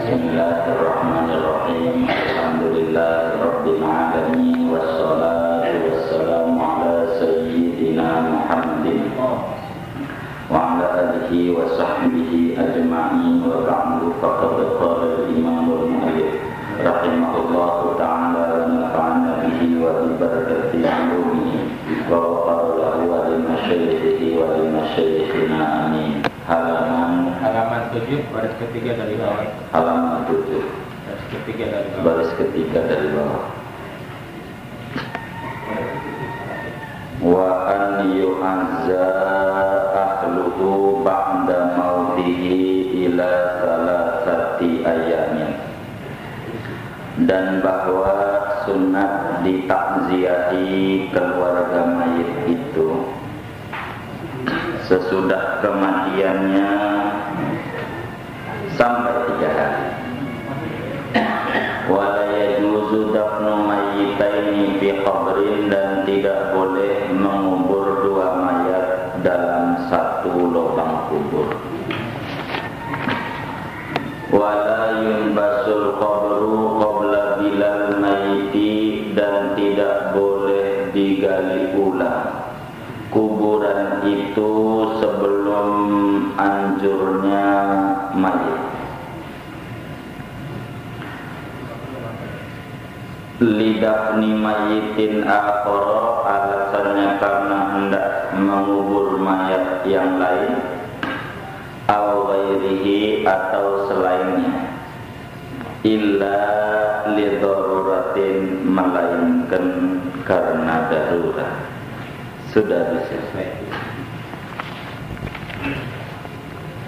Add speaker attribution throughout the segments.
Speaker 1: Bismillahirrahmanirrahim. Alhamdulillahirabbil alamin wassalatu wassalamu ala sayyidina Muhammadin wa ala alihi wa sahbihi ajma'in wa ba'du faqad qala al-imam al-mu'allif rahimahullahu ta'ala wa nafa'ana bihi wa bi barakati 'ulumihi wa ghafara lahu wa li masyayikhina wa li masyayikhina amin.
Speaker 2: Halaman 7 baris ketiga dari bawah.
Speaker 1: Halaman 7 baris ketiga dari bawah. Wa an yu'azza ahluhu ba'da mautihi ila salasati ayamin. Dan bahwa sunat ditakziahi keluarga mayit itu sesudah kematiannya sampai 3 hari. Wala yajuzu dafnu mayyitaini fi qabrin, dan tidak boleh mengubur 2 mayat dalam 1 lubang kubur. Wala yunbasul qabru qabla bilal mayyiti, dan tidak boleh digali ulang kuburan itu sebelum anjurnya mayit. Lidafni mayyitin akhara, alasannya karena hendak mengubur mayat yang lain, aw ghairihi, atau selainnya, illa lidaruratin, melainkan karena darurat. Sudah bisa.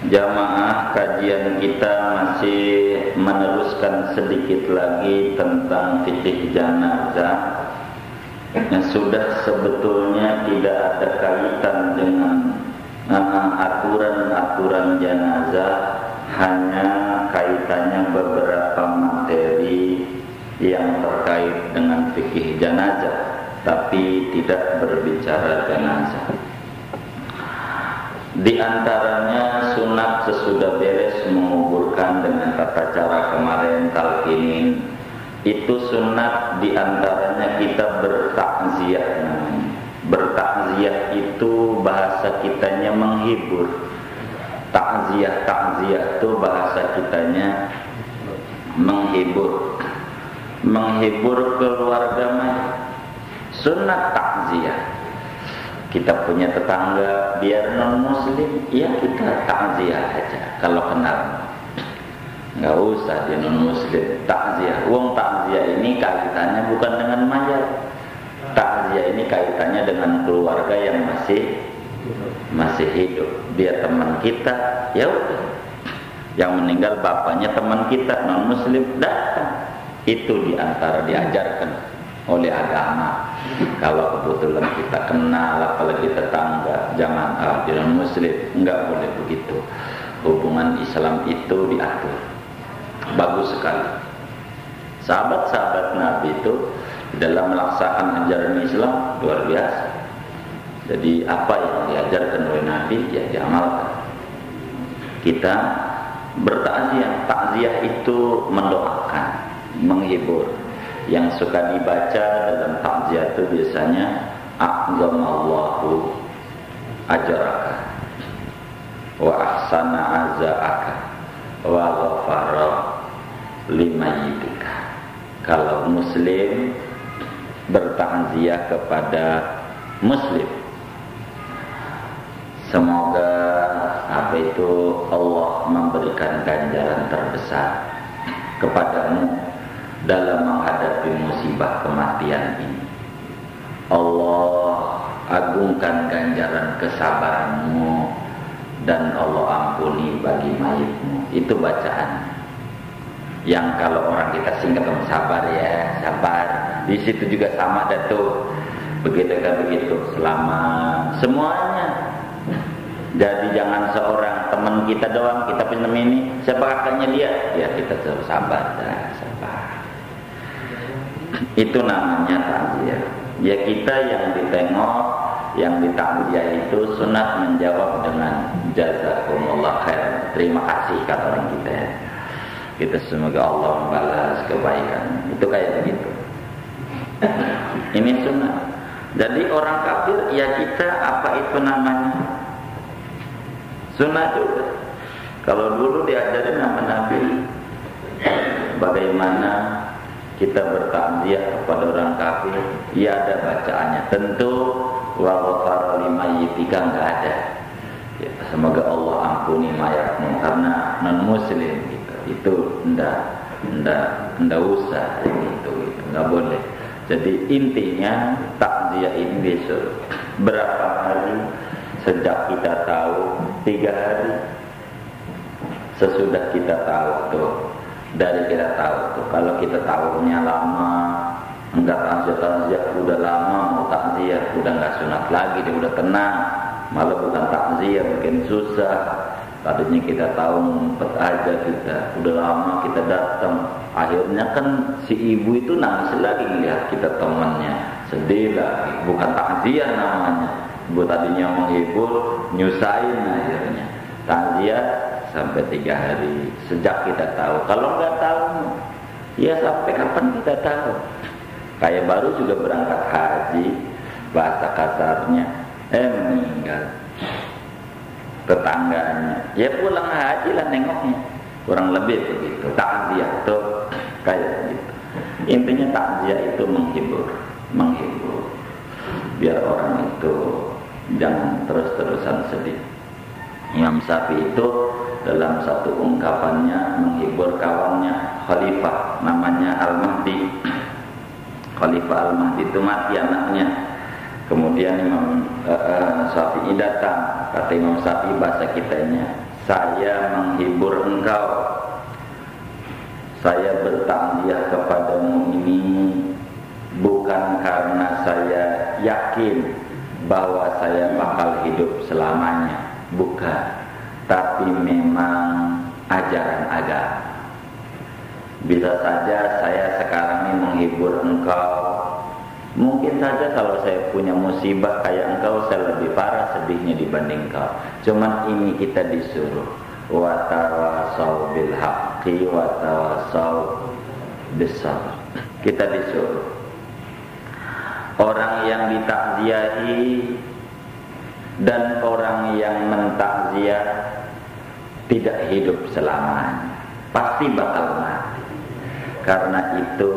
Speaker 1: Jamaah, kajian kita masih meneruskan sedikit lagi tentang fikih jenazah yang sudah sebetulnya tidak ada kaitan dengan aturan-aturan jenazah, hanya kaitannya beberapa materi yang terkait dengan fikih jenazah, tapi tidak berbicara jenazah. Di antaranya sunat sesudah beres menguburkan dengan tata cara kemarin talqinin. Itu sunat, di antaranya kita bertakziah. Bertakziah itu bahasa kitanya menghibur. Takziah itu bahasa kitanya menghibur. Menghibur keluarga mayit. Sunat takziah. Kita punya tetangga biar non muslim, ya kita takziah aja kalau kenal. Nggak usah dia non muslim, takziah. Wong takziah ini kaitannya bukan dengan mayat. Takziah ini kaitannya dengan keluarga yang masih hidup. Dia teman kita, ya udah. Yang meninggal bapaknya teman kita non muslim, datang. Itu diantara diajarkan oleh agama. Kalau kebetulan kita kenal, apalagi tetangga, jangan non muslim, enggak boleh begitu. Hubungan Islam itu diatur. Bagus sekali. Sahabat-sahabat Nabi itu dalam melaksanakan ajaran Islam luar biasa. Jadi apa yang diajarkan oleh Nabi ya diamalkan. Kita bertakziah. Takziah itu mendoakan, menghibur. Yang suka dibaca dalam takziah itu biasanya a'zamallahu ajraka wa ahsana azaaka wa ghafara limayyitika. Kalau muslim bertakziah kepada muslim, semoga Allah memberikan ganjaran terbesar kepadamu dalam menghadapi musibah kematian ini. Allah agungkan ganjaran kesabaranmu dan Allah ampuni bagi mayitmu. Itu bacaan. Yang kalau orang kita singkat sabar ya, sabar. Di situ juga sama Datuk. Begitu kan begitu, selamat semuanya. Jadi jangan seorang teman kita doang kita pinjam ini, siapa kakaknya dia, ya kita terus sabar, sabar. Itu namanya takziah. Ya kita yang ditengok, yang ditakziah itu sunat menjawab dengan jazakumullah khair. Terima kasih kata orang kita. Kita semoga Allah membalas kebaikan. Itu kayak begitu. Ini sunnah. Jadi orang kafir ya kita apa itu namanya? Sunnah juga. Kalau dulu diajarin sama Nabi bagaimana kita bertakziah kepada orang kafir, ya ada bacaannya. Tentu wa ghafara limayyitika enggak ada. Ya, semoga Allah ampuni mayatmu karena non muslim gitu. Itu ndak usah gitu, enggak boleh. Jadi intinya takziah ini besok berapa hari sejak kita tahu? 3 hari sesudah kita tahu tuh. Dari kita tahu tuh, kalau kita tahunya lama, enggak takziah udah lama mau takziah udah enggak sunat lagi, dia udah tenang, malah bukan takziah bikin susah. Tadinya kita tahu ngumpet aja kita, udah lama kita datang, akhirnya kan si ibu itu nangis lagi lihat kita temannya, sedih lagi, bukan takziah namanya. Ibu tadinya menghibur, nyusahin akhirnya. Takziah sampai 3 hari sejak kita tahu. Kalau nggak tahu, ya sampai kapan kita tahu? Kayak baru juga berangkat haji, bahasa kasarnya, meninggal tetangganya, ya pulang haji lah nengoknya, kurang lebih begitu. Takziah tuh kayak gitu. Intinya takziah itu menghibur, biar orang itu jangan terus-terusan sedih. Imam Syafi'i itu dalam satu ungkapannya menghibur kawannya Khalifah namanya Al-Mahdi. Khalifah Al-Mahdi itu mati anaknya. Kemudian Imam Syafi'i datang, kata Imam Syafi'i bahasa kitanya, saya menghibur engkau, saya bertakziah kepadamu ini bukan karena saya yakin bahwa saya bakal hidup selamanya, bukan, tapi memang ajaran agama. Bisa saja saya sekarang ini menghibur engkau. Mungkin saja kalau saya punya musibah kayak engkau, saya lebih parah sedihnya dibanding engkau. Cuman ini kita disuruh wa tawasau bil haqqi wa tawasau bis sabr. Kita disuruh. Orang yang ditakziahi dan orang yang mentakziah tidak hidup selamanya, pasti bakal mati. Karena itu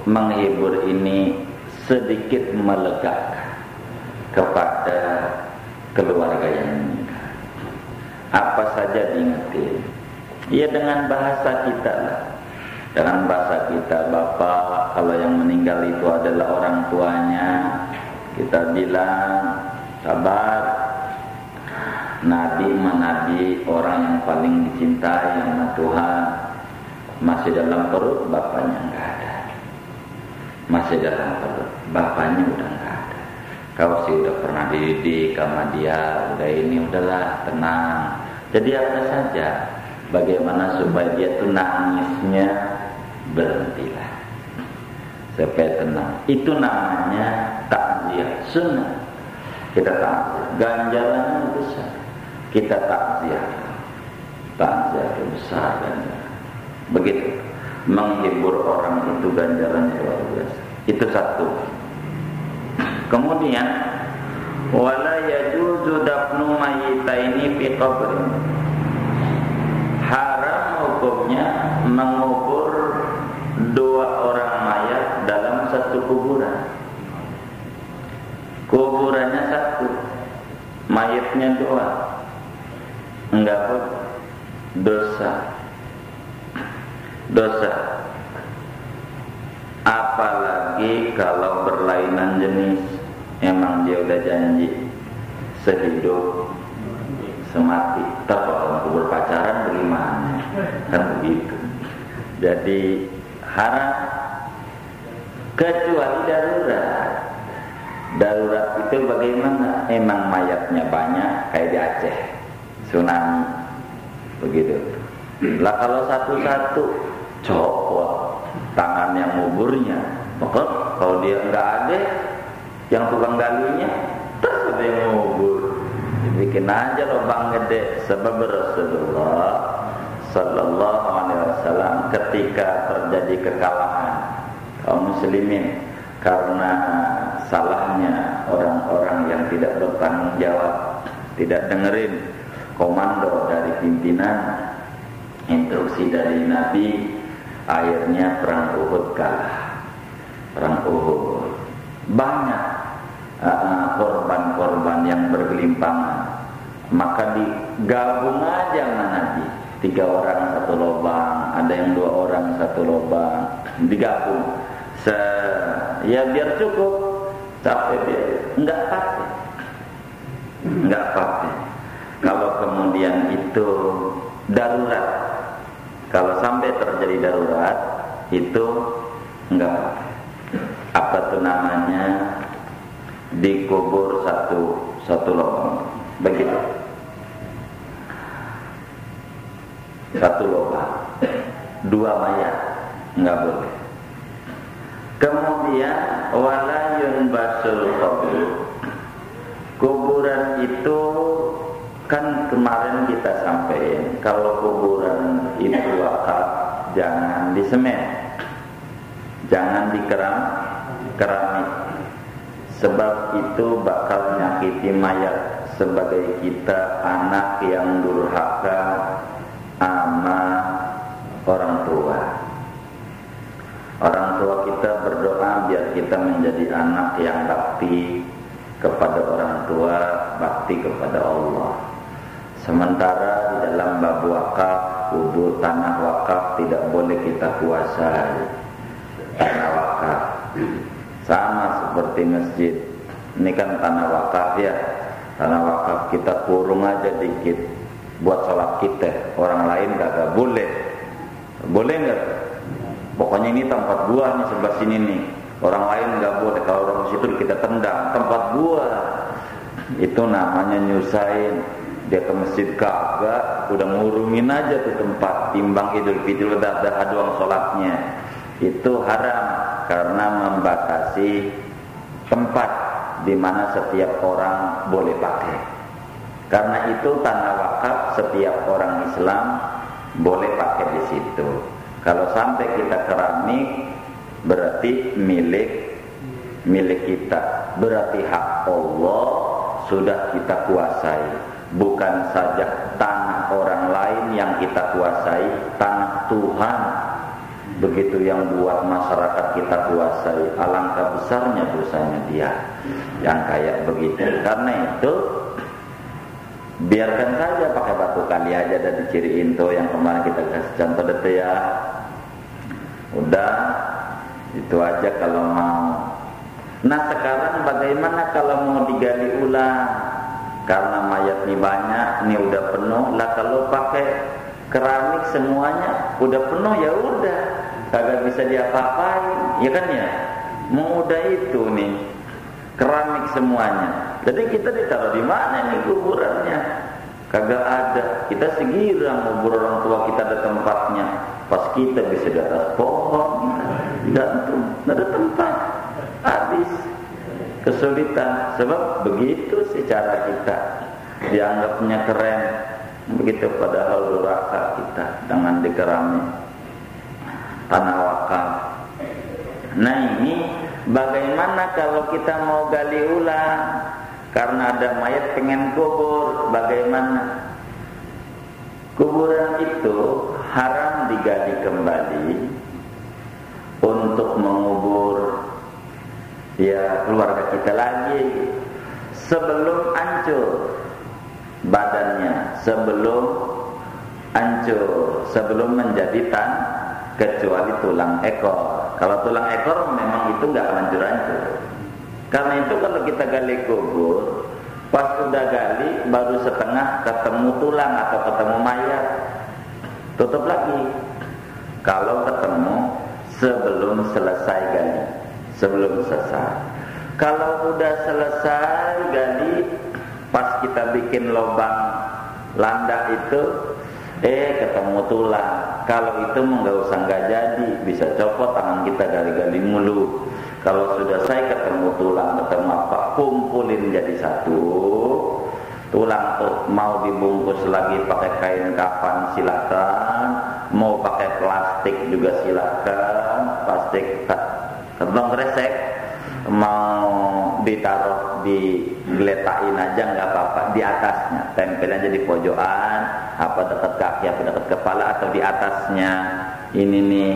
Speaker 1: menghibur ini sedikit melegakan kepada keluarga yang meninggal. Apa saja diingetin, ya dengan bahasa kita lah. Dengan bahasa kita, bapak kalau yang meninggal itu adalah orang tuanya, kita bilang sabar. Nabi orang yang paling dicintai sama Tuhan, masih dalam perut bapaknya enggak ada. Masih dalam perut bapaknya udah enggak ada. Kau sih udah pernah dididik sama dia, udah ini udahlah tenang. Jadi apa saja, bagaimana supaya dia tuh nangisnya berhentilah, supaya tenang. Itu namanya takziah sunnah. Kita takziah, ganjarannya besar. Kita takziah itu besar ganjaran. Begitu. Menghibur orang itu ganjaran luar biasa. Itu satu. Kemudian wala yajuzu dafnu mayyitaini fi qabrin. Haram hukumnya mengubur 2 orang mayat dalam satu kuburan. Kuburannya satu, mayatnya 2. Enggak boleh. Dosa. Apalagi kalau berlainan jenis, emang dia udah janji sehidup semati. Tak kalau kubur pacaran bagaimana? Kan begitu. Jadi haram kecuali darurat. Darurat itu bagaimana? Emang mayatnya banyak kayak di Aceh, tsunami, begitu. Lah kalau satu-satu copot tangan yang nguburnya, maka kalau dia enggak ada yang tukang galinya, terus ada yang ngubur, dibikin aja lubang gede. Sebab Rasulullah Sallallahu Alaihi Wasallam ketika terjadi kekalahan kaum muslimin karena salahnya orang-orang yang tidak bertanggung jawab, tidak dengerin komando dari pimpinan, instruksi dari Nabi, akhirnya perang Uhud kalah. Perang Uhud banyak korban-korban yang bergelimpangan, maka digabung aja sama Nabi, 3 orang 1 lubang, ada yang 2 orang 1 lubang, digabung. Ya biar cukup, capek dia, enggak pakai. Kalau kemudian itu darurat, kalau sampai terjadi darurat itu enggak pakai. Apa tuh namanya? Dikubur satu lubang, begitu. 1 lubang, 2 mayat, enggak boleh. Kemudian wala yunbasul qabr. Kuburan itu kan kemarin kita sampaikan, kalau kuburan itu wakaf jangan disemen, jangan dikeramik, sebab itu bakal menyakiti mayat. Sebagai kita anak yang durhaka sama orang tua. Orang tua kita berdoa biar kita menjadi anak yang bakti kepada orang tua, bakti kepada Allah. Sementara di dalam bab wakaf, kubur tanah wakaf tidak boleh kita kuasai. Tanah wakaf sama seperti masjid. Ini kan tanah wakaf ya. Tanah wakaf kita kurung aja dikit buat sholat kita. Orang lain gak boleh. Boleh nggak? Pokoknya ini tempat gua nih, sebelah sini nih. Orang lain nggak boleh. Kalau orang situ kita tendang, tempat gua. Itu namanya nyusahin. Dia ke masjid kagak, udah ngurungin aja tuh tempat. Timbang Idul Fitri udah doang sholatnya. Itu haram karena membatasi tempat di mana setiap orang boleh pakai. Karena itu tanah wakaf setiap orang Islam boleh pakai di situ. Kalau sampai kita keramik berarti milik kita, berarti hak Allah sudah kita kuasai. Bukan saja tanah orang lain yang kita kuasai, tanah Tuhan. Begitu yang buat masyarakat kita kuasai. Alangkah besarnya dosanya dia yang kayak begitu. Karena itu biarkan saja pakai batu kali aja dan diciriin tuh yang kemarin kita kasih contoh dete ya. Udah itu aja kalau mau. Nah sekarang bagaimana kalau mau digali ulang? Karena mayat ini banyak, ini udah penuh. Lah kalau pakai keramik semuanya udah penuh, ya udah kagak bisa diapa-apain, ya kan ya? Mau udah itu nih keramik semuanya. Jadi kita ditaruh di mana nih kuburannya? Kagak ada. Kita segirang kubur orang tua kita ada tempatnya. Pas kita bisa di atas pohon, gantung, nggak ada tempat, habis kesulitan. Sebab begitu secara kita dianggapnya keren, begitu padahal durhaka kita dengan dikeramik tanah wakaf. Nah ini bagaimana kalau kita mau gali ulang? Karena ada mayat pengen kubur, bagaimana? Kuburan itu haram digali kembali untuk mengubur ya keluarga kita lagi sebelum hancur badannya, sebelum hancur, sebelum menjadi kecuali tulang ekor. Kalau tulang ekor memang itu nggak hancur-hancur. Karena itu kalau kita gali kubur, pas udah gali baru setengah ketemu tulang atau ketemu mayat, tutup lagi. Kalau ketemu sebelum selesai gali, sebelum selesai. Kalau udah selesai gali, pas kita bikin lubang landak itu, ketemu tulang. Kalau itu nggak jadi, bisa copot tangan kita gali-gali mulu. Kalau sudah saya ketemu tulang, ketemu apa, kumpulin jadi satu. tulang tuh mau dibungkus lagi pakai kain kafan silakan, mau pakai plastik juga silakan, plastik kantong kresek, mau ditaruh digeletain aja nggak apa-apa, di atasnya tempel aja di pojokan, apa dekat kaki apa dekat kepala atau di atasnya ini nih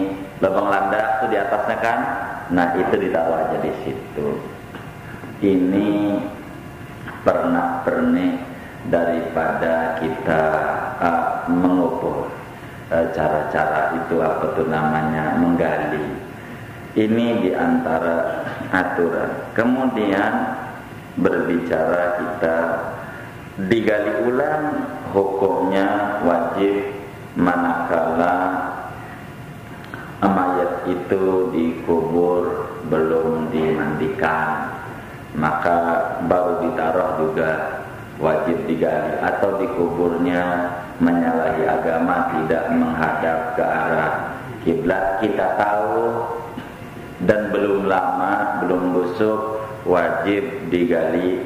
Speaker 1: lubang landak tuh di atasnya kan, nah itu ditaruh aja di situ. Ini pernak-pernik daripada kita mengukur cara-cara itu apa tuh namanya menggali. Ini diantara aturan. Kemudian berbicara kita digali ulang, hukumnya wajib manakala mayat itu dikubur belum dimandikan, maka baru ditaruh juga wajib digali, atau dikuburnya menyalahi agama, tidak menghadap ke arah kiblat, kita tahu dan belum lama, belum busuk, wajib digali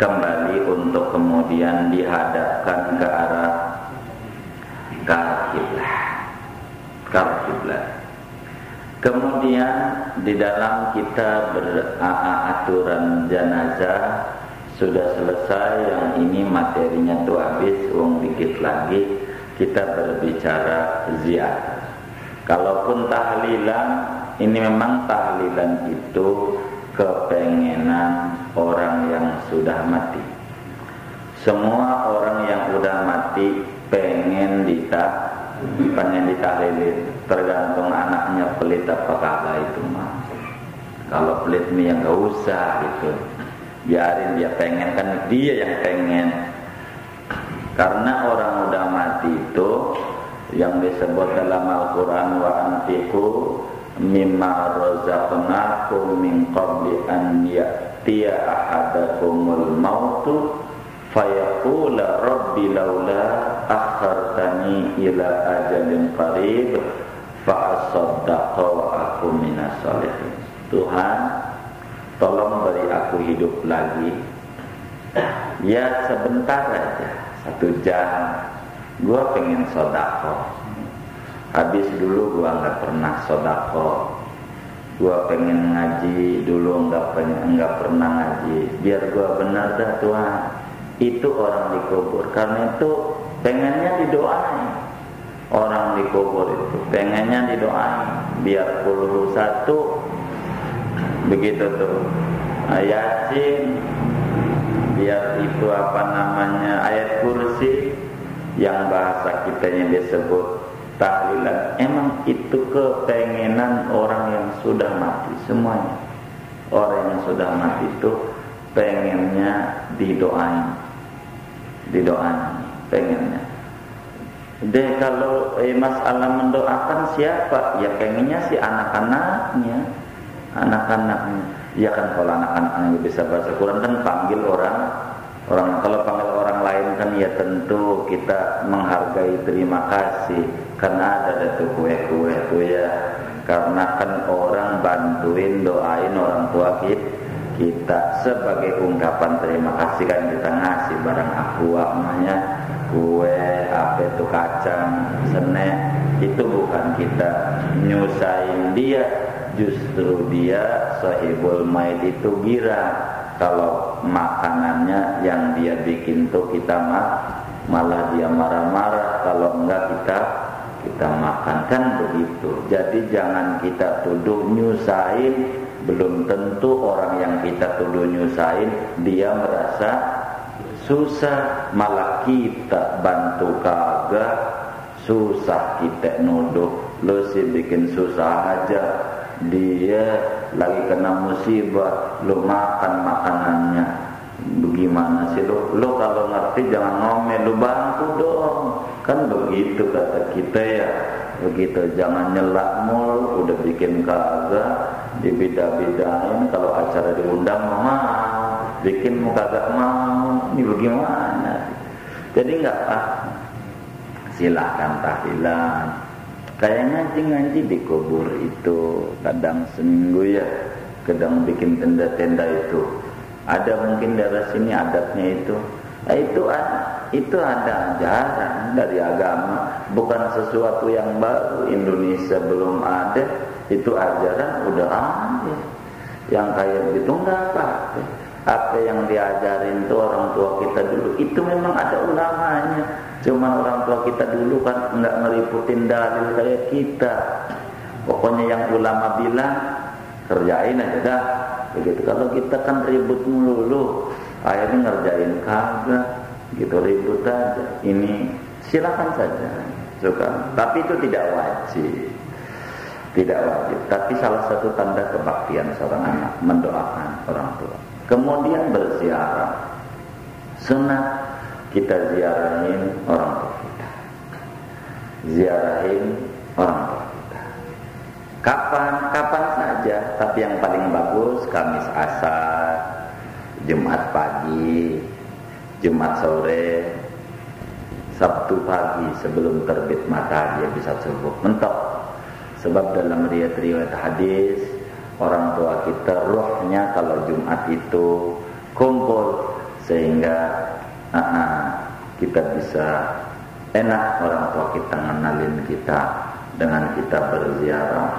Speaker 1: kembali untuk kemudian dihadapkan ke arah kiblat. Kemudian di dalam kita beraturan jenazah sudah selesai, yang ini materinya tuh habis, dikit lagi kita berbicara ziarah. Kalaupun tahlilan, ini memang tahlilan itu kepengenan orang yang sudah mati. Semua orang yang sudah mati pengen ditahlilin, tergantung anaknya pelit apa kagak itu mah. Kalau pelit nih yang gak usah gitu, biarin dia pengen, kan dia yang pengen. Karena orang udah mati itu yang disebut dalam Al-Quran, wa anfiqu mimma razaqnakum min qabli an ya'tiya ahadakumul mautu fayaqula rabbi laula akhartani ila ajalin qarib fa asaddaqa wa aku minas sholihin. Tuhan, tolong beri aku hidup lagi, ya sebentar aja, 1 jam. Gua pengen sodako. Habis dulu gua nggak pernah sodako. Gua pengen ngaji, dulu nggak pernah ngaji. Biar gua benar dah Tuhan. Itu orang dikubur. Karena itu pengennya didoain. Orang dikubur itu pengennya didoain. Biar 1 begitu tuh Yasin, biar itu apa namanya ayat kursi, yang bahasa kitanya disebut tahlilan. Emang itu kepengenan orang yang sudah mati semuanya. Orang yang sudah mati itu pengennya didoain pengennya. Deh kalau masalah mendoakan siapa? Ya pengennya si anak-anaknya. Ya kan, kalau anak-anaknya bisa bahasa Quran kan panggil orang. Kalau panggil orang lain kan ya tentu kita menghargai, terima kasih, karena ada tuh kue-kue tuh ya. Karena kan orang bantuin, doain orang tua kita sebagai ungkapan terima kasih, kan kita ngasih barang aqua namanya, kue apa itu kacang, senek, itu bukan kita nyusahin dia, justru dia sahibul maid itu gira. Kalau makanannya yang dia bikin tuh kita malah dia marah-marah, kalau enggak kita makan, kan begitu. Jadi jangan kita tuduh nyusahin, belum tentu orang yang kita tuduh nyusahin dia merasa susah, malah kita bantu kagak susah, kita nuduh lu sih bikin susah aja, dia lagi kena musibah, lu makan makanannya. Bagaimana sih lu kalau ngerti jangan ngomel, lu bantu dong. Kan begitu kata kita ya. Begitu, jangan nyelak mul, udah bikin kagak, dibeda-bedain. Kalau acara diundang mau, bikin mau kagak mau. Ini bagaimana? Jadi enggak silakan tahlilan. Kayak ngaji dikubur itu kadang seminggu ya, kadang bikin tenda-tenda itu. Ada mungkin daerah sini adatnya itu Nah, itu ada ajaran dari agama, bukan sesuatu yang baru. Indonesia belum ada, itu ajaran udah ada. Yang kayak gitu nggak apa-apa. Apa yang diajarin itu orang tua kita dulu, itu memang ada ulamanya. Cuma orang tua kita dulu kan nggak ngeributin dalil kayak kita. Pokoknya yang ulama bilang kerjain aja dah. Begitu. Kalau kita kan ribut melulu, akhirnya ngerjain kagak, gitu ribut aja. Ini silakan saja, suka. Tapi itu tidak wajib, tidak wajib. Tapi salah satu tanda kebaktian seorang anak mendoakan orang tua. Kemudian berziarah, sunat kita ziarahin orang tua kita, ziarahin orang tua kita. Kapan saja. Tapi yang paling bagus Kamis Asar, Jumat pagi, Jumat sore, Sabtu pagi sebelum terbit matahari bisa subuh mentok. Sebab dalam riwayat hadis, orang tua kita rohnya kalau Jumat itu kumpul, sehingga kita bisa enak orang tua kita ngenalin kita dengan kita berziarah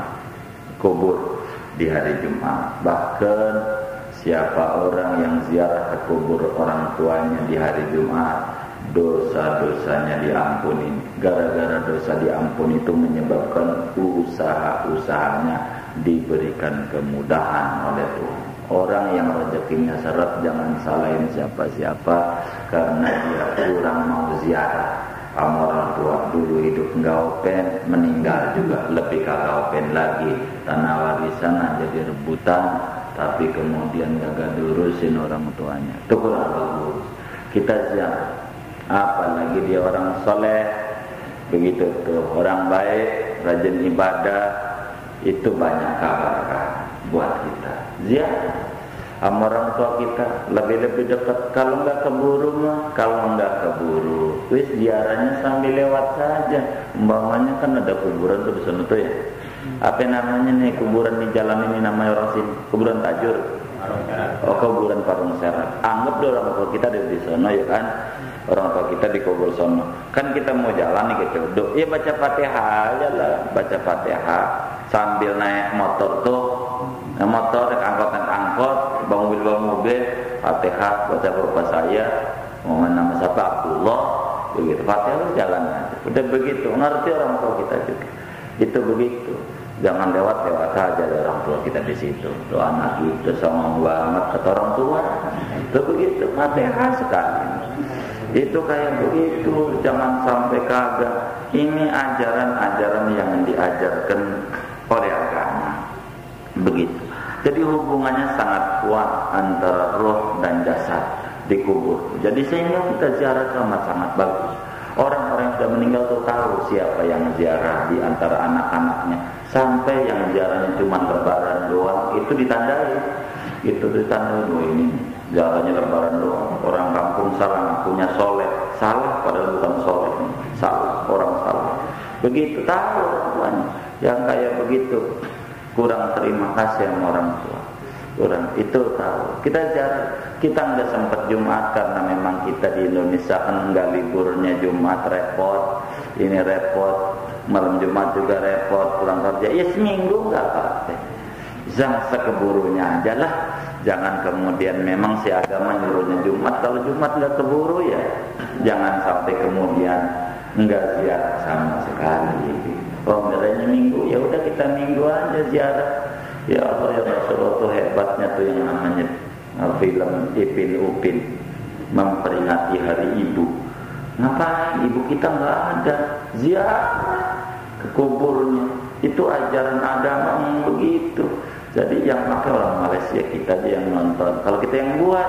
Speaker 1: kubur di hari Jumat. Bahkan siapa orang yang ziarah ke kubur orang tuanya di hari Jumat, dosa-dosanya diampuni. Gara-gara dosa diampuni itu menyebabkan usaha-usahanya diberikan kemudahan oleh Tuhan. Orang yang rezekinya seret jangan salahin siapa-siapa karena dia kurang mau ziarah sama orang tua. Dulu hidup nggak open, meninggal juga lebih kagak open lagi. Tanah warisan aja direbutan, tapi kemudian gak diurusin orang tuanya. Itu kurang bagus. Kita ziarah, apalagi dia orang soleh, begitu tuh orang baik, rajin ibadah, itu banyak kabar buat kita. Ziarah sama orang tua kita lebih-lebih dekat. Kalau nggak keburu mah, kalau nggak keburu, wis ziarahnya sambil lewat saja. Umpamanya kan ada kuburan tuh di sana tuh ya. Apa namanya nih kuburan di jalan ini namanya orang sini? Kuburan Tajur. Oh, kuburan Parung Serat. Anggap deh orang tua kita ada di sana ya kan. Orang tua kita di kubur sana. Kan kita mau jalan nih gitu. Ya baca Fatihah aja lah, baca Fatihah sambil naik motor tuh. Motor angkot, bawa mobil, Fatihah baca bapak saya, mau nama siapa Abdullah, begitu. Fatihah jalan aja. Udah begitu, ngerti orang tua kita juga. Itu begitu. Jangan lewat aja orang tua kita di situ. Doa anak itu sama banget kata orang tua. Itu begitu, Fatihah sekali. Itu kayak begitu, jangan sampai kagak. Ini ajaran-ajaran yang diajarkan oleh agama. Begitu. Jadi hubungannya sangat kuat antara roh dan jasad di kubur. Jadi sehingga kita ziarah sama sangat bagus. Orang-orang yang sudah meninggal tuh tahu siapa yang ziarah di antara anak-anaknya. Sampai yang ziarahnya cuma lebaran doang, itu ditandai. Itu ditandai, oh ini ziarahnya lebaran doang. Orang kampung salah, punya soleh. Salah padahal bukan soleh. Salah, orang salah. Begitu tahu orang tuanya. Yang kayak begitu kurang terima kasih sama orang tua. Kurang itu tahu. Kita nggak sempat Jumat karena memang kita di Indonesia kan nggak liburnya Jumat, repot. Ini repot. Malam Jumat juga repot, pulang kerja. Ya seminggu nggak apa-apa. Jangan sekeburunya aja lah. Jangan kemudian memang si agama nyuruhnya Jumat. Kalau Jumat nggak keburu ya jangan sampai kemudian nggak ziarah sama sekali. Pemberanya minggu, ya udah kita minggu aja ziarah. Ya Allah ya Rasulullah tuh hebatnya tuh yang namanya film Ipin Upin memperingati hari ibu. Ngapain ibu kita nggak ada, ziarah ke kuburnya. Itu ajaran agama begitu. Jadi yang pakai orang Malaysia kita aja yang nonton. Kalau kita yang buat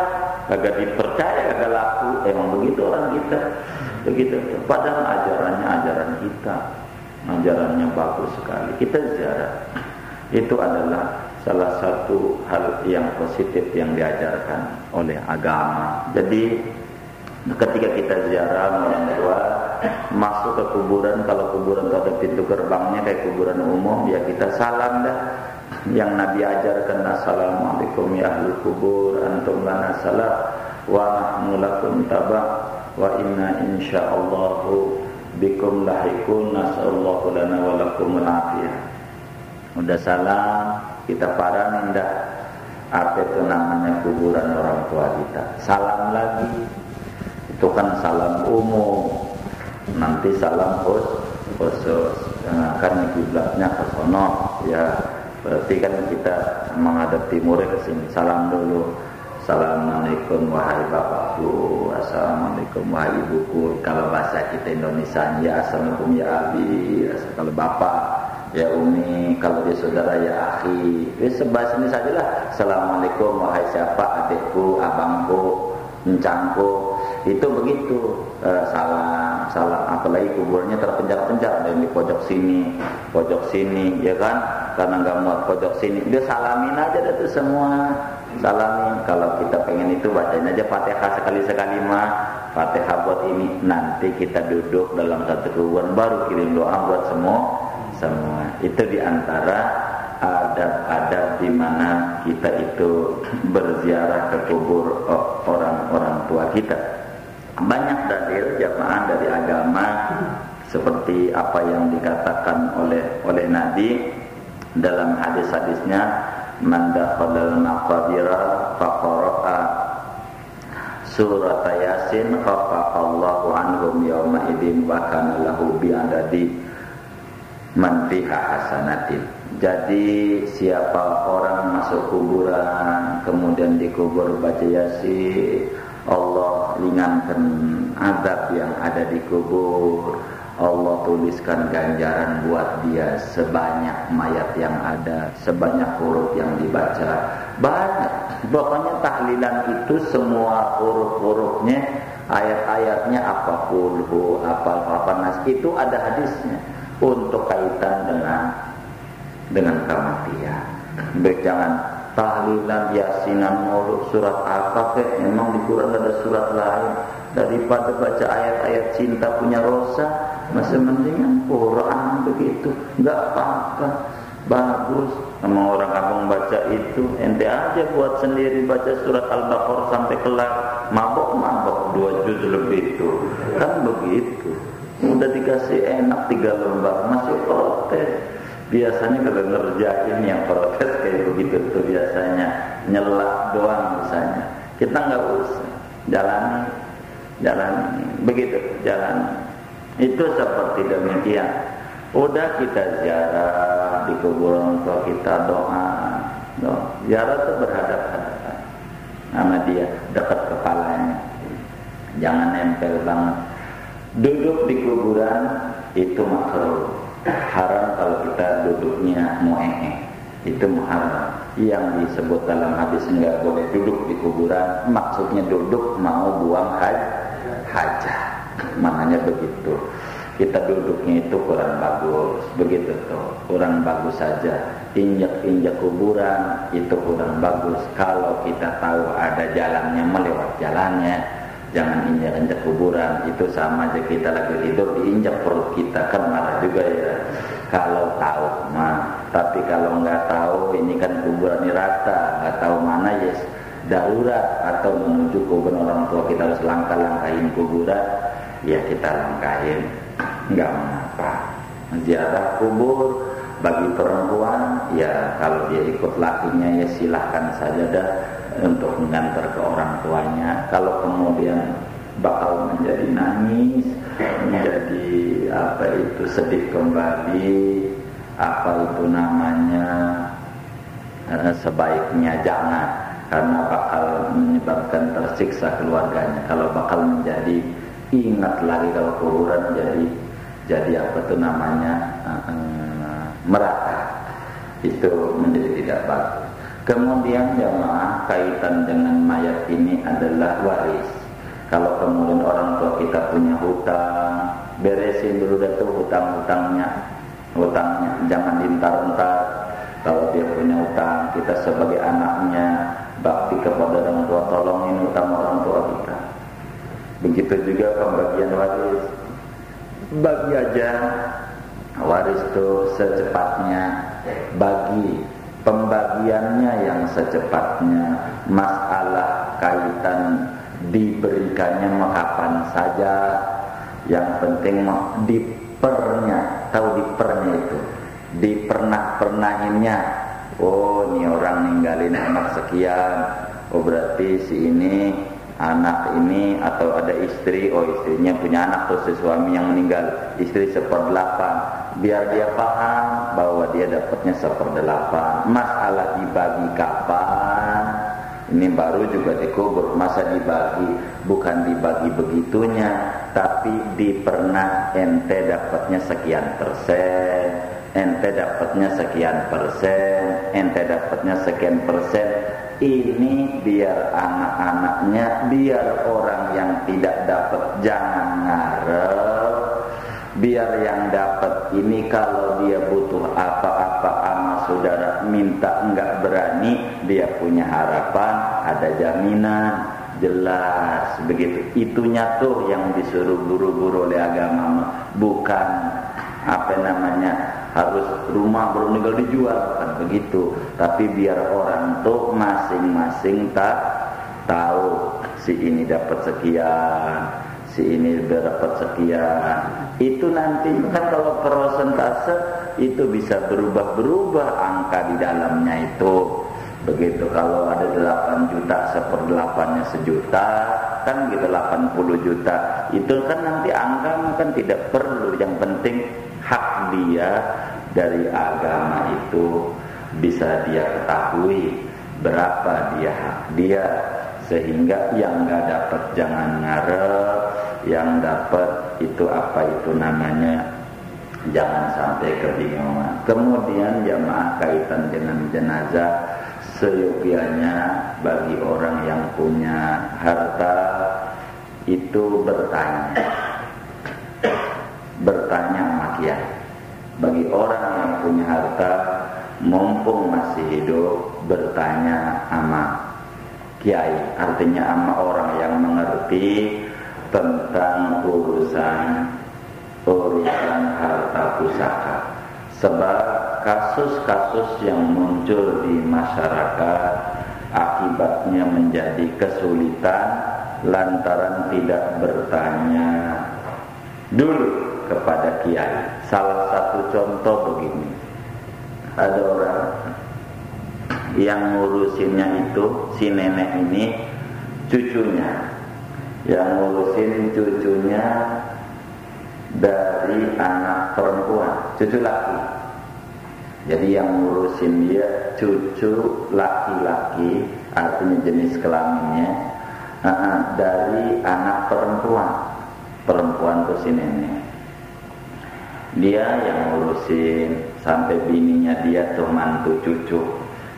Speaker 1: agak dipercaya, agak laku. Emang begitu orang kita. Begitu. Padahal ajarannya ajaran kita. Ajarannya bagus sekali. Kita ziarah. Itu adalah salah satu hal yang positif yang diajarkan oleh agama. Jadi ketika kita ziarah orang tua, masuk ke kuburan, kalau kuburan itu ada pintu gerbangnya kayak kuburan umum, ya kita salam dah. Yang Nabi ajarkan, assalamualaikum ya ahli kubur, antum lana salam, wa nahnu lakum taba wa inna insyaallahu bikum lahiqun nasallahu lana wa lakumul afiyah. Udah salam, kita para nindak apa itu namanya kuburan orang tua kita. Salam lagi, itu kan salam umum. Nanti salam khusus, karena kiblatnya ke sono, ya berarti kan kita menghadap timur ke sini. Salam dulu. Assalamualaikum wahai bapakku, assalamualaikum wahai ibuku. Kalau bahasa kita Indonesia ya assalamualaikum ya abi, kalau bapak ya umi, kalau dia saudara ya akhi. Sebahasa ini sajalah. Assalamualaikum wahai siapa, adikku, abangku, encangku. Itu begitu. Salam. Apalagi kuburnya terpencar-pencar, ada yang di pojok sini, ya kan? Karena nggak muat pojok sini, dia salamin aja itu semua. Salamin. Kalau kita pengen itu bacain aja Fatihah sekali mah. Fatihah buat ini. Nanti kita duduk dalam satu kuburan baru kirim doa buat semua. Itu diantara adab-adab di mana kita itu berziarah ke kubur orang tua kita. Banyak dalil jamaah dari agama seperti apa yang dikatakan oleh Nabi dalam hadis-hadisnya, man dakhalal maqabira faqara'a surat Yasin khafaqallahu anhum yawma idzin wa kana lahu bi'adadi man fiha hasanatin. Jadi siapa orang masuk kuburan kemudian dikubur baca Yasin, Allah ringankan azab yang ada di kubur. Allah tuliskan ganjaran buat dia sebanyak mayat yang ada, sebanyak huruf yang dibaca. Banyak. Pokoknya tahlilan itu semua huruf-hurufnya, ayat-ayatnya apa kulhu, apa nas, itu ada hadisnya untuk kaitan dengan kematian. Jangan tahlilan, yasinan, maulud, surat apa kek, memang di Quran ada surat lain. Daripada baca ayat-ayat cinta punya Rosa, masih mendingan Quran begitu. Enggak apa-apa, bagus. Sama orang kampung baca itu, ente aja buat sendiri baca surat Al-Baqarah sampai kelar, mabok 2 juz lebih itu. Kan begitu. Udah dikasih enak 3 lembar, masih protes. Biasanya kalau ngerjain yang protes kayak begitu tuh biasanya nyelak doang misalnya. Kita nggak usah jalani begitu, jalan. Itu seperti demikian. Udah kita ziarah di kuburan tua kita, doa. Ziarah itu berhadap-hadapan sama dia, dekat kepalanya. Jangan nempel banget. Duduk di kuburan itu makruh. Haram kalau kita duduknya mu'e, itu haram. Yang disebut dalam hadis enggak boleh duduk di kuburan, maksudnya duduk mau buang hajat. Maknanya begitu. Kita duduknya itu kurang bagus, begitu tuh, kurang bagus saja. Injak kuburan itu kurang bagus. Kalau kita tahu ada jalannya, melewat jalannya. Jangan injak kuburan, itu sama aja kita lagi tidur diinjak perut kita, kan marah juga ya. Kalau tahu mah, tapi kalau nggak tahu, ini kan kuburan ini rata, nggak tahu mana ya darurat atau menuju kuburan orang tua kita harus langkahin kuburan, ya kita langkahin, nggak mengapa. Ziarah kubur bagi perempuan, ya kalau dia ikut lakinya ya silahkan saja dah untuk mengantar ke orang tuanya. Kalau kemudian bakal menjadi nangis, menjadi sedih kembali, itu namanya, sebaiknya jangan, karena bakal menyebabkan tersiksa keluarganya. Kalau bakal menjadi ingat lagi kalau kuburan jadi merata, itu menjadi tidak bagus. Kemudian jamaah, kaitan dengan mayat ini adalah waris. Kalau kemudian orang tua kita punya hutang, beresin dulu dah tuh hutangnya, jangan dientar-entar. Kalau dia punya hutang, kita sebagai anaknya bakti kepada orang tua, tolongin hutang orang tua kita. Begitu juga pembagian waris, bagi aja waris tuh secepatnya, bagi pembagiannya yang secepatnya. Masalah kaitan diberikannya kapan saja, yang penting dipernya, tahu dipernya itu, dipernah-pernahinnya. Oh, ini orang ninggalin anak sekian, oh berarti si ini anak ini, atau ada istri, oh istrinya punya anak, tuh si suami yang meninggal istri 1/8, biar dia paham bahwa dia dapatnya 1/8. Masalah dibagi kapan, ini baru juga dikubur. Masa dibagi, bukan dibagi begitunya, tapi dipernah ente dapatnya sekian persen, ente dapatnya sekian persen, ente dapatnya sekian persen. Ini biar anak-anaknya, biar orang yang tidak dapat jangan ngarep, biar yang dapat ini kalau dia butuh apa-apa sama saudara minta enggak berani, dia punya harapan, ada jaminan, jelas begitu. Itunya tuh yang disuruh guru-guru oleh agama, bukan harus rumah baru meninggal dijual, kan begitu. Tapi biar orang tuh masing-masing tak tahu si ini dapat sekian, si ini dapat sekian. Itu nanti kan kalau persentase itu bisa berubah-berubah angka di dalamnya itu. Begitu, kalau ada 8 juta 1/8-nya sejuta, kan gitu 80 juta. Itu kan nanti angka kan tidak perlu, yang penting hak dia dari agama itu bisa dia ketahui berapa dia hak dia, sehingga yang nggak dapat jangan ngarep, yang dapat itu apa itu namanya jangan sampai kebingungan. Kemudian jamaah kaitan dengan jenazah, seyogianya bagi orang yang punya harta itu bertanya sama kiai. Bagi orang yang punya harta mumpung masih hidup, bertanya sama kiai, artinya sama orang yang mengerti tentang urusan harta pusaka. Sebab kasus-kasus yang muncul di masyarakat akibatnya menjadi kesulitan lantaran tidak bertanya dulu kepada kiai. Salah satu contoh begini, ada orang yang ngurusinnya itu si nenek ini cucunya, yang ngurusin cucunya dari anak perempuan, cucu laki. Jadi yang ngurusin dia cucu laki-laki, artinya jenis kelaminnya dari anak perempuan. Perempuan itu si nenek. Dia yang ngurusin sampai bininya dia tuh mantu cucu,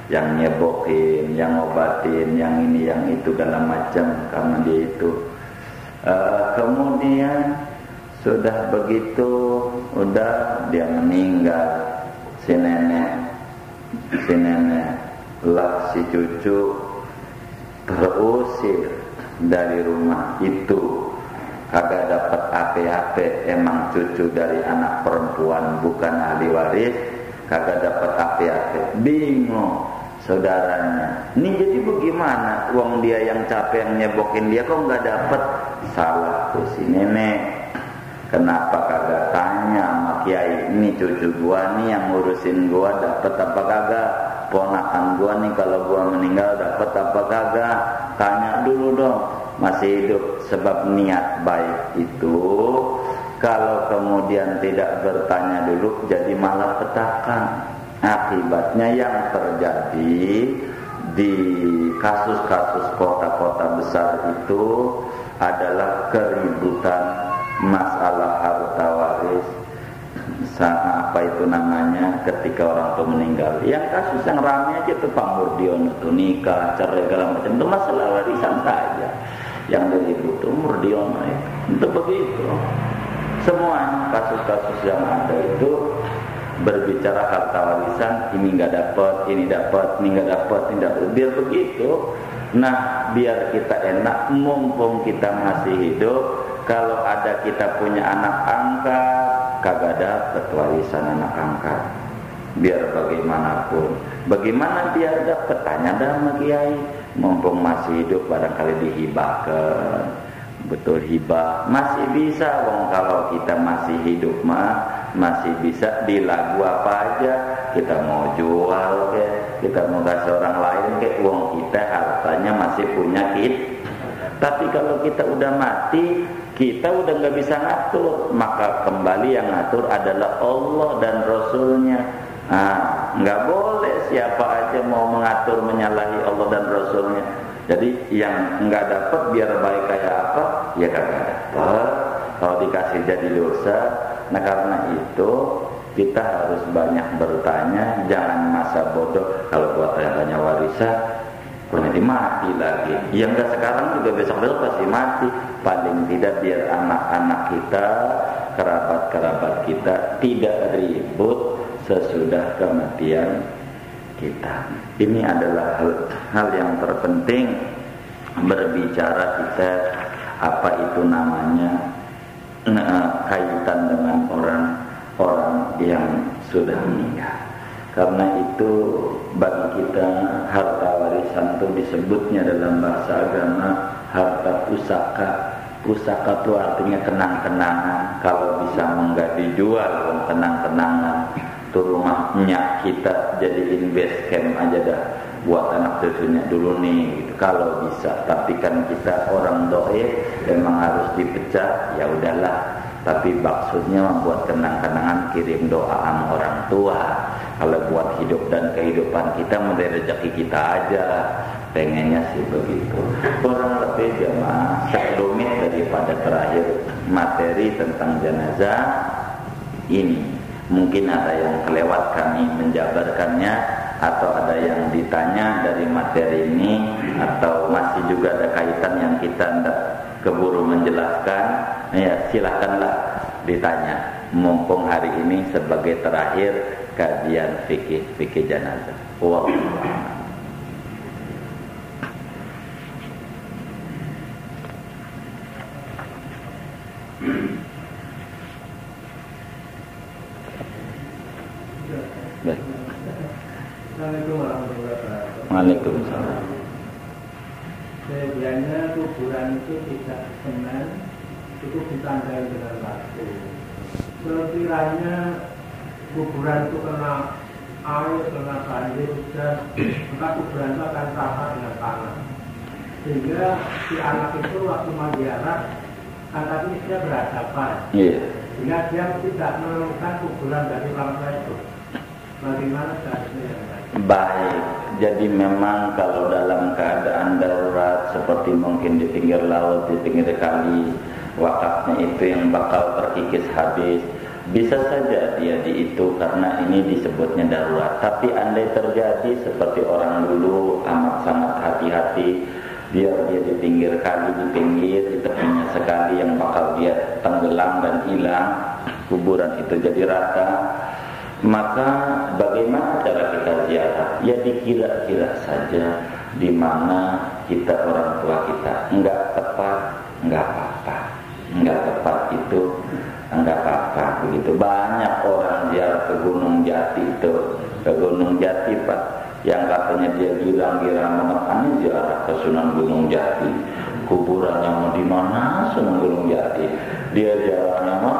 Speaker 1: yang nyebokin, yang ngobatin, yang ini yang itu segala macam, karena dia itu. Kemudian sudah begitu, udah dia meninggal, si nenek lah si cucu terusir dari rumah itu. Kagak dapat apa-apa, emang cucu dari anak perempuan bukan ahli waris, kagak dapat apa-apa. Bingung saudaranya, ini jadi bagaimana? Uang dia yang capek yang nyebokin dia kok nggak dapat? Salah tuh si nenek. Kenapa kagak tanya sama kiai, ini cucu gua nih yang ngurusin gua dapat apa kagak? Ponakan gua nih kalau gua meninggal dapat apa kagak? Tanya dulu dong, masih hidup. Sebab niat baik itu kalau kemudian tidak bertanya dulu jadi malapetaka. Akibatnya yang terjadi di kasus-kasus kota-kota besar itu adalah keributan masalah harta waris. Apa itu namanya ketika orang itu meninggal. Yang kasus yang ramai aja tuh Pak Murdiono tuh nikah, cerai segala macam, itu masalah warisan saja. Yang diribut itu Murdiono itu begitu. Semua kasus-kasus yang ada itu berbicara harta warisan, ini nggak dapat, ini dapat, ini nggak dapat, ini dapat, biar begitu. Nah, biar kita enak, mumpung kita masih hidup, kalau ada kita punya anak angkat, kagak dapat warisan anak angkat. Biar bagaimanapun, bagaimana biar dapat, tanya sama kiai. mumpung masih hidup barangkali dihibahkan. Betul, hibah masih bisa wong, kalau kita masih hidup mah masih bisa di lagu apa aja kita mau jual kita mau kasih orang lain wong kita hartanya masih punya kita. Tapi kalau kita udah mati, kita udah gak bisa ngatur, maka kembali yang ngatur adalah Allah dan Rasulnya. Nggak boleh siapa aja mau mengatur menyalahi Allah dan Rasulnya. Jadi yang nggak dapat biar baik kayak apa, ya kagak dapat. Kalau dikasih jadi dosa. Nah karena itu kita harus banyak bertanya, jangan masa bodoh. Kalau buat tanya warisan, nanti mati lagi. Yang nggak sekarang juga besok-besok pasti mati. Paling tidak biar anak-anak kita, kerabat-kerabat kita tidak ribut sesudah kematian kita. Ini adalah hal yang terpenting berbicara kita apa itu namanya kaitan dengan orang yang sudah meninggal. Karena itu bagi kita harta warisan itu disebutnya dalam bahasa agama harta pusaka. Pusaka itu artinya kenang-kenangan. Kalau bisa enggak dijual, kenang-kenangan. Itu rumahnya kita jadiin base camp aja dah, buat anak cucunya dulu nih gitu. Kalau bisa, tapi kan kita orang doa memang harus dipecah, ya udahlah. Tapi maksudnya membuat kenang-kenangan, kirim doa sama orang tua. Kalau buat hidup dan kehidupan kita, menjadi rezeki kita aja. Pengennya sih begitu. Kurang lebih jemaah sekelumit daripada terakhir materi tentang jenazah ini. Mungkin ada yang kelewat kami menjabarkannya, atau ada yang ditanya dari materi ini, atau masih juga ada kaitan yang kita tidak keburu menjelaskan. Ya silakanlah ditanya. Mumpung hari ini sebagai terakhir kajian fikih jenazah. Wallahu baik.
Speaker 3: Assalamualaikum warahmatullahi wabarakatuh.
Speaker 1: Waalaikumsalam.
Speaker 3: Sebenarnya kuburan itu tidak semen, cukup ditandai dengan batu. Sekiranya kuburan itu kena air, kena banjir, hujan, maka kuburan itu akan rata dengan tanah. Sehingga si anak itu waktu menziarah, kan tadi dia berhadapan. Sehingga dia tidak menemukan kuburan dari orang tua itu. Bagaimana seharusnya?
Speaker 1: Baik, jadi memang kalau dalam keadaan darurat seperti mungkin di pinggir laut, di pinggir kali, wakafnya itu yang bakal terkikis habis, bisa saja dia di itu karena ini disebutnya darurat. Tapi andai terjadi seperti orang dulu amat sangat hati-hati, biar dia di pinggir kali, di pinggir, di tepinya sekali yang bakal dia tenggelam dan hilang, kuburan itu jadi rata. Maka bagaimana cara kita ziarah? Ya dikira-kira saja di mana kita orang tua kita. Enggak tepat, enggak apa-apa. Enggak tepat itu enggak apa-apa. Begitu banyak orang ziarah ke Gunung Jati itu, ke Gunung Jati Pak, yang katanya dia girang-girang banget, aneh ziarah ke Sunan Gunung Jati. Kuburannya mau di mana Sunan Gunung Jati? Dia ziarahnya mah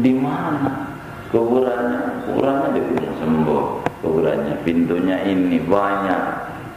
Speaker 1: di mana? Kuburannya di Gunung Sembo. Kuburannya pintunya ini banyak.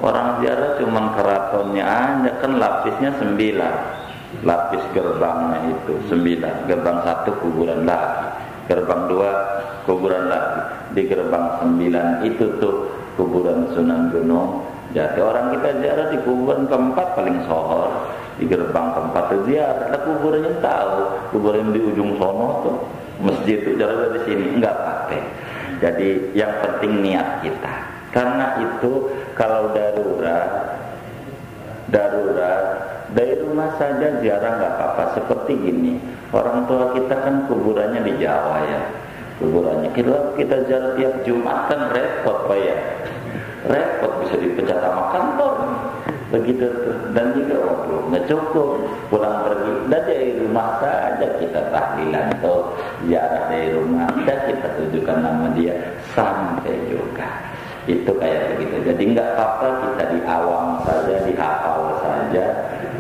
Speaker 1: Orang ziarah cuma keratonnya aja, kan lapisnya 9. Lapis gerbangnya itu 9. Gerbang 1 kuburan lagi, gerbang 2 kuburan lagi. Di gerbang 9 itu tuh kuburan Sunan Gunung Jati. Orang kita ziarah di kuburan keempat paling sohor. Di gerbang keempat itu ziarah. Lah kuburannya tahu, kuburan di ujung sono tuh. Masjid itu jauh dari sini, enggak pakai. Jadi yang penting niat kita. Karena itu kalau darurat dari rumah saja ziarah enggak apa-apa. Seperti gini, orang tua kita kan kuburannya di Jawa ya. Kuburannya kita ziarah tiap Jumat kan repot Pak ya. Repot, bisa dipecat sama kantor. Begitu tuh. Dan juga waktu nggak cukup pulang pergi, dari rumah saja kita tahlilan tuh ziarah dari rumah, dan kita tunjukkan nama dia sampai juga. Itu kayak begitu. Jadi nggak apa-apa kita di awam saja, dihafal saja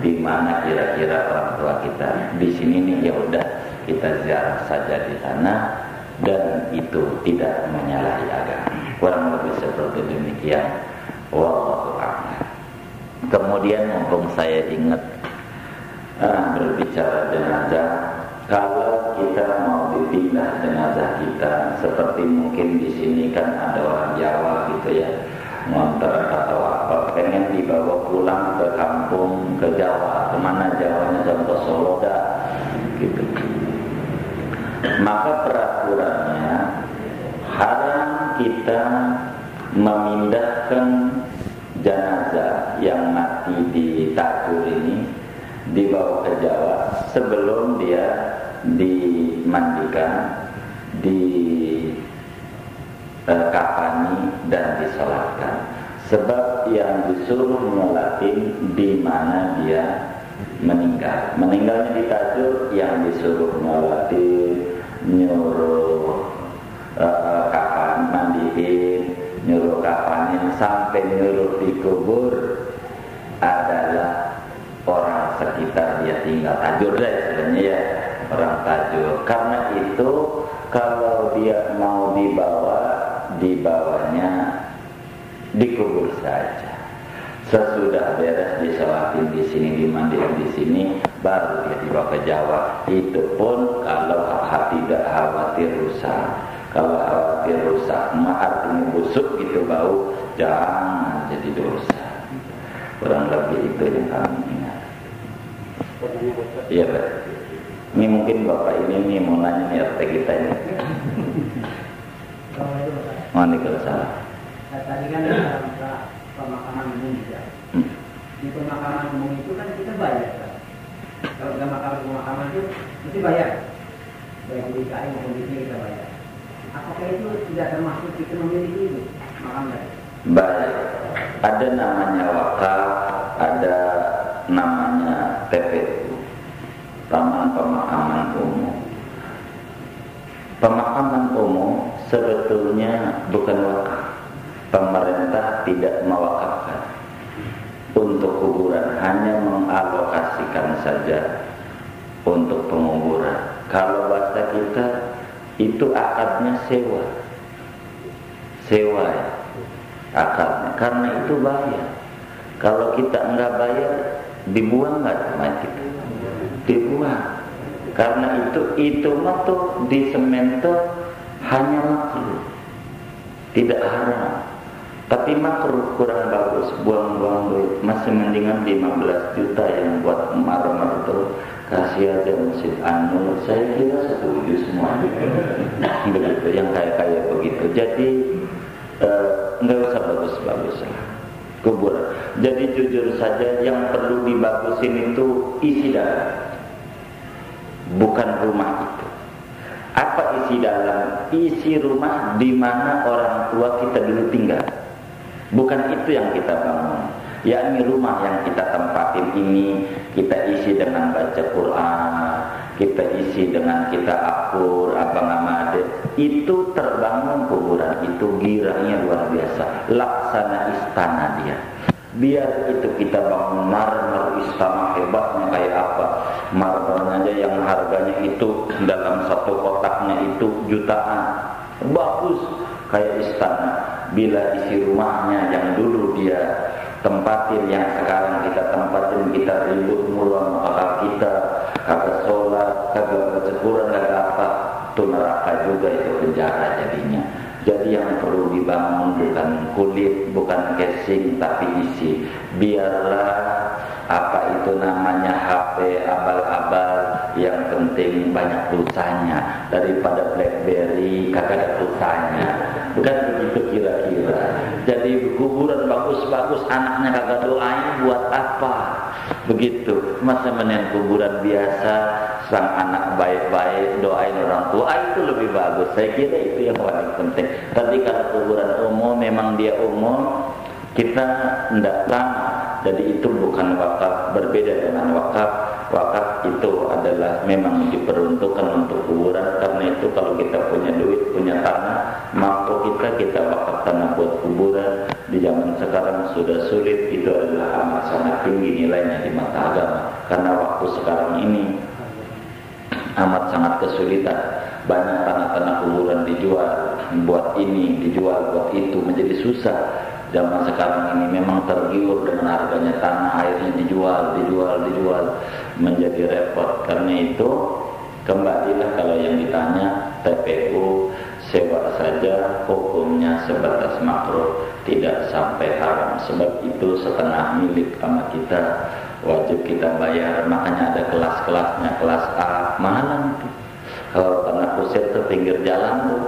Speaker 1: di mana kira-kira orang tua kita. Di sini nih ya udah kita ziarah saja di sana, dan itu tidak menyalahi agama. Kurang lebih seperti demikian. Wallahu a'lam. Kemudian mumpung saya ingat berbicara jenazah, kalau kita mau dipindah jenazah kita, seperti mungkin di sini kan ada orang Jawa gitu ya, ngontrak atau apa, pengen dibawa pulang ke kampung, ke Jawa, kemana Jawanya, contoh Solo dah, gitu. Maka peraturannya haram kita memindahkan jenazah yang mati di Tajur ini dibawa ke Jawa sebelum dia dimandikan, dikafani dan disolatkan. Sebab yang disuruh nyolatin di mana dia meninggal. Meninggalnya di Tajur, yang disuruh nyolatin, nyuruh kafan, mandiin, nyuruh kafanin sampai nyuruh dikubur adalah orang sekitar dia tinggal. Tajur deh sebenarnya ya, orang Tajur. Karena itu kalau dia mau dibawanya dikubur saja. Sesudah beres disolatin di sini, dimandiin di sini, baru dia dibawa ke Jawa. Itu pun kalau tidak khawatir rusak. Kalau khawatir rusak, artinya busuk gitu bau, jangan jadi dosa. Kurang lebih itu yang kami ingat. Iya Pak. Ini mungkin Bapak ini mau nanya nih RT kita ini. Waalaikumsalam.
Speaker 4: Tadi kan dalam pemakaman umum juga. Di pemakaman umum itu kan kita bayar kan? Kalau dalam pemakaman itu mesti bayar. Baik di DKI maupun di sini kita bayar. Apakah itu tidak termasuk kita memiliki itu makam tadi?
Speaker 1: Baik. Ada namanya wakaf, ada namanya TPU, Taman Pemakaman Umum. Pemakaman umum sebetulnya bukan wakaf. Pemerintah tidak mewakafkan untuk kuburan, hanya mengalokasikan saja untuk penguburan. Kalau bahasa kita itu akadnya sewa ya, akadnya, karena itu bayar. Kalau kita enggak bayar, dibuang nggak mati? Dibuang. Karena itu mah tuh di semento hanya makruh, tidak haram. Tapi makruh, kurang bagus, buang-buang duit. Masih mendingan 15 juta yang buat marmer tuh kasih aja Masjid Anur. Saya kira setuju semua. Begitu, yang kayak begitu. Jadi nggak usah bagus-bagus lah kuburan. Jadi jujur saja, yang perlu dibagusin itu isi dalam, bukan rumah itu. Apa isi dalam? Isi rumah di mana orang tua kita dulu tinggal. Bukan itu yang kita bangun. Yakni rumah yang kita tempatin ini kita isi dengan baca Quran, kita isi dengan kita akur, abang amade. Itu terbangun kuburan itu girangnya luar biasa. Laksana istana dia. Biar itu kita bangun marmer istana hebatnya kayak apa. Marmernya aja yang harganya itu dalam satu kotaknya itu jutaan. Bagus kayak istana. Bila isi rumahnya yang dulu dia tempatin, yang sekarang kita tempatin, kita ribut mulu sama kakak kita, kagak sholat, kagak baca Quran, kagak apa, itu neraka juga, itu penjara jadinya. Jadi yang perlu dibangun bukan kulit, bukan casing, tapi isi. Biarlah apa itu namanya HP abal-abal, yang penting banyak pulsanya daripada BlackBerry kagak ada pulsanya. Bukan begitu kira-kira. Jadi kuburan bagus-bagus, anaknya kagak doain, buat apa? Begitu. Masa menen kuburan biasa, sang anak baik-baik doain orang tua, itu lebih bagus. Saya kira itu yang paling penting. Tapi kalau kuburan umum, memang dia umum, kita tidak sama Jadi itu bukan wakaf, berbeda dengan wakaf. Wakaf itu adalah memang diperuntukkan untuk kuburan. Karena itu kalau kita punya duit, punya tanah, mampu kita wakaf tanah buat kuburan. Di zaman sekarang sudah sulit, itu adalah amat sangat tinggi nilainya di mata agama. Karena waktu sekarang ini amat sangat kesulitan. Banyak tanah-tanah kuburan dijual, buat ini, dijual buat itu, menjadi susah. Zaman sekarang ini memang tergiur dengan harganya tanah, airnya dijual, menjadi repot. Karena itu kembalilah kalau yang ditanya TPU sewa saja, hukumnya sebatas makruh, tidak sampai haram. Sebab itu setengah milik sama kita, wajib kita bayar. Makanya ada kelas-kelasnya, kelas A mahalan itu. Kalau tanah kusir itu pinggir jalan tuh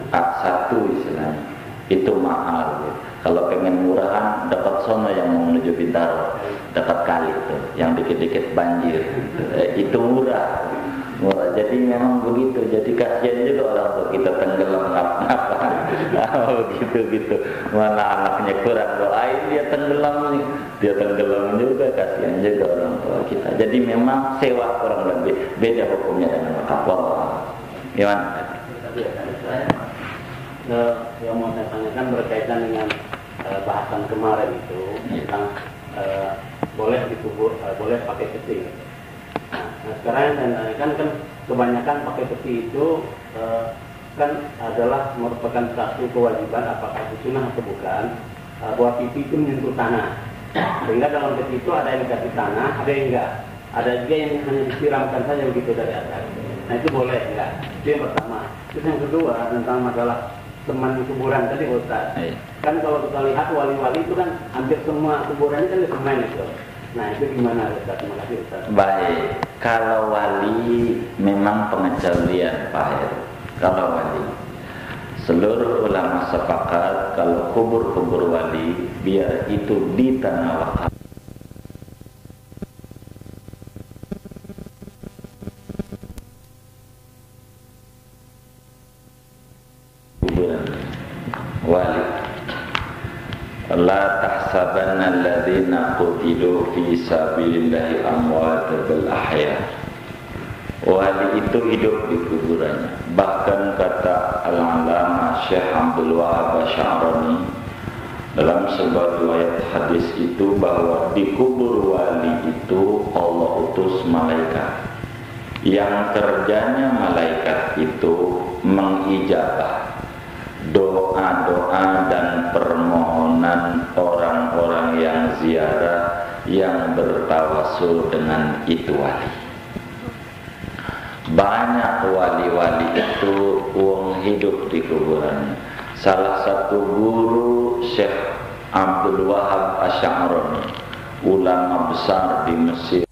Speaker 1: A1 istilahnya, itu mahal gitu. Kalau pengen murahan, dapat sono yang mau menuju Bintaro, dapat kali tuh, yang dikit-dikit banjir, itu murah. Jadi memang begitu. Jadi kasihan juga orang tua kita tenggelam ngapa-ngapa. Gitu. Mana anaknya kurang doain dia tenggelam juga, kasihan juga orang tua kita. Jadi memang sewa kurang lebih beda hukumnya dengan wakaf. Gimana?
Speaker 5: Yang mau saya tanyakan berkaitan dengan bahasan kemarin itu tentang boleh dikubur, boleh pakai peti. Nah sekarang yang saya tanyakan kan kebanyakan pakai peti itu kan adalah merupakan satu kewajiban, apakah itu sunnah atau bukan, bahwa pipi itu menyentuh tanah. Sehingga dalam peti itu ada yang dikasih tanah, ada yang enggak. Ada juga yang hanya disiramkan saja begitu dari atas. Nah itu boleh enggak? Itu yang pertama. Terus yang kedua tentang masalah teman kuburan tadi Ustaz. Kan kalau kita lihat wali-wali itu kan hampir semua kuburannya kan disemen itu. Nah itu gimana Ustaz? Terima kasih Ustaz.
Speaker 1: Baik, kalau wali memang pengecualian Pak Heru. Kalau wali, seluruh ulama sepakat kalau kubur-kubur wali biar itu di tanah wakaf. Wali, la tahsabanna alladhina qutilu fi sabilillahi amwatan bal ahya. Wali itu hidup di kuburannya. Bahkan kata Al-Allamah Syekh Abdul Wahab Asy'arani dalam sebuah riwayat hadis itu bahwa di kubur wali itu Allah utus malaikat. Yang kerjanya malaikat itu mengijabah doa-doa dan permohonan orang-orang yang ziarah yang bertawasul dengan itu wali. Banyak wali-wali itu uang hidup di kuburan. Salah satu guru Syekh Abdul Wahab Asy'arani, ulama besar di Mesir.